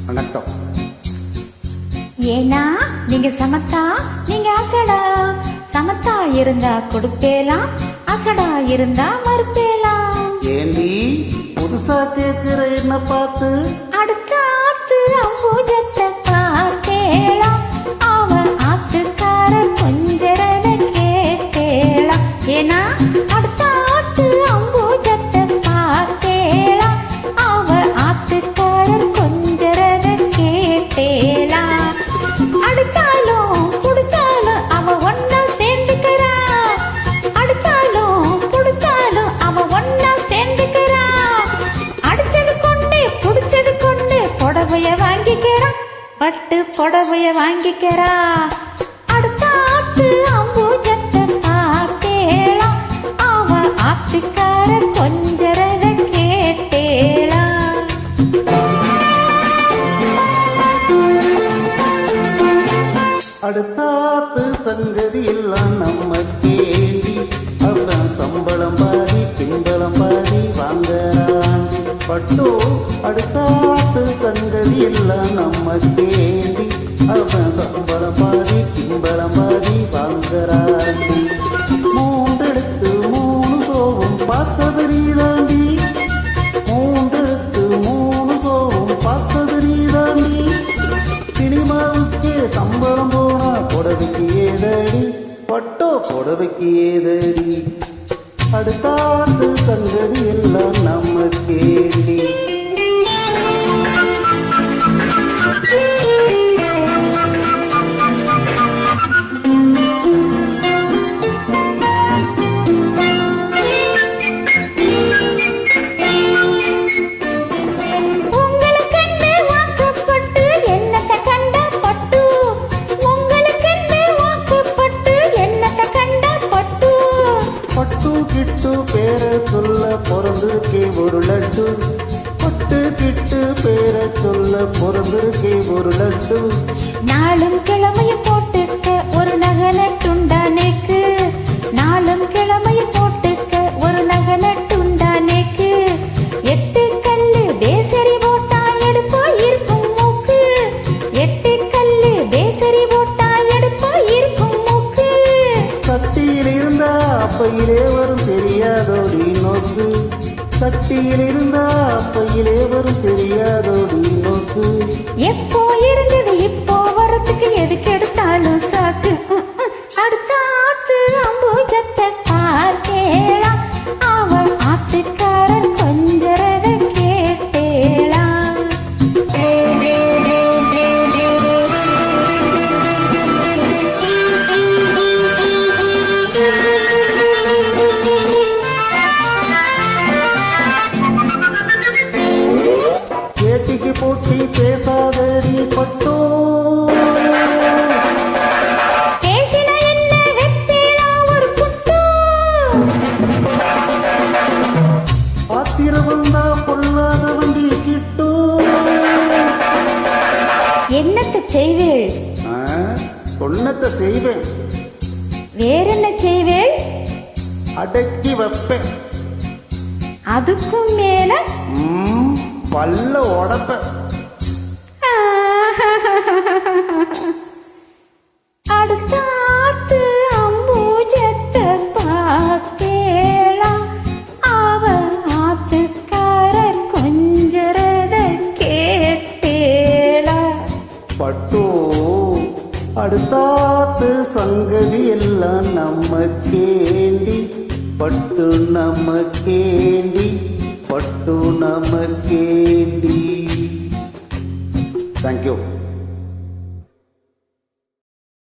வணக்கம். ஏனா நீங்க சமத்தா, நீங்க அசடா. சமத்தா இருந்தா கொடுப்பேலாம், அசடா இருந்தா மறுப்பேலாம். ஏண்டி புதுசா கேக்குற என்ன பார்த்து? அடுத்த ஆத்து அம்பூஜத்தை பார்த்தேலாம், அவன் ஆத்துக்கார கொஞ்சரத கேட்டேலாம். ஏனா அடுத்த ஆத்து அம்பூஜத்தை பார்த்தேலாம், அவன் ஆத்துக்கார கொஞ்சரத கேட்டேலாம். அடிச்சாலும் குடிச்சாலும் அவ ஒன்னா சேர்ந்துக்கிறா, அடிச்சாலும் குடிச்சாலும் அவ ஒன்னா சேர்ந்துக்கிறா. அடிச்சது கொண்டு புடிச்சது கொண்டு புடவைய வாங்கிக்கிறா, பட்டு புடவைய வாங்கிக்கிறா. அடுத்த ஆத்து அம்பூஜத்தை பார்த்தேலாம், அவ ஆத்துக்கார கொஞ்சரத கேட்டேலாம். அடுத்தாத்து சங்கதி எல்லாம் நம்ம கேள்வி. அவன் சம்பளம் பாதி பின்பளம் பாதி வாங்கறாண்டி. பட்டோ அடுத்தாத்து சங்கதி எல்லாம் நம்ம கேள்வி. அவன் சம்பளம் பாதி பின்பளம் பாதி வாங்கறாண்டி. மூன்றெடுத்து மூணு சோவும் பார்த்தது நீதாண்டி. மூன்றெடுத்து மூணு சோவும் பார்த்தது நீதாண்டி. சினிமாவுக்கே சம்பளம் போனா புடவைக்கு ஏதடி, பட்டோ புடவைக்கு ஏதடி. அடுத்தாண்டு சங்கதி எல்லாம் நம்ம கேள்வி. கிட்டு பேர சொல்ல பிறந்திருக்கே ஒரு லட்டு. பட்டு கிட்டு பேர சொல்ல பிறந்திருக்கே ஒரு லட்டு. நாளும் கிழமைய போட்டுக்க ஒரு நகலட்டுண்டானேக்கு, நாளும் கிழமைய போட்டுக்க ஒரு நகலட்டுண்டானேக்கு. எட்டு கல்லு பேசரி போட்டா எடுப்பா இருக்கும் மூக்கு, எட்டு கல்லு பேசரி போட்டா எடுப்பா இருக்கும் மூக்கு. சட்டியில் இருந்தா அப்பையிலே வரும் தெரியாதோடி நோக்கு. சட்டியில் இருந்தா அப்பையிலே வரும் தெரியாதோடி நோக்கு. எப்போ இருந்தது இப்போ வரத்துக்கு எதுக்கு எடுத்தாலும் சாக்கு. அடுத்த ஆத்து அம்பூஜத்தை பார்த்தேலாம், அவள் ஆத்துக்காரன் கொஞ்சரத கேட்டேலாம். கேட்டிக்கு போட்டி பேசாதடி பட்டோ. பேசின என்ன வெத்தேலாம் ஒரு குட்டோ. ஆத்திரம் வந்தா பொல்லாத வண்டி கிட்டோ. என்னத்தை செய்வேள்? சொன்னத்தை செய்வேன். வேறென்ன செய்வேள்? அடக்கி வைப்பேன். அதுக்கும் மேல பல்ல உடப்ப. அடுத்த ஆத்து அம்பூஜத்தை பார்த்தேலாம், அவ ஆத்துக்காரர் கொஞ்சரத கேட்டேலா. பட்டோ அடுத்தாத்து சங்கதி எல்லாம் நம்ம கேண்டி. பட்டு நம்ம கேண்டி, பட்டு நம்ம கேண்டி. தேங்க்யூ.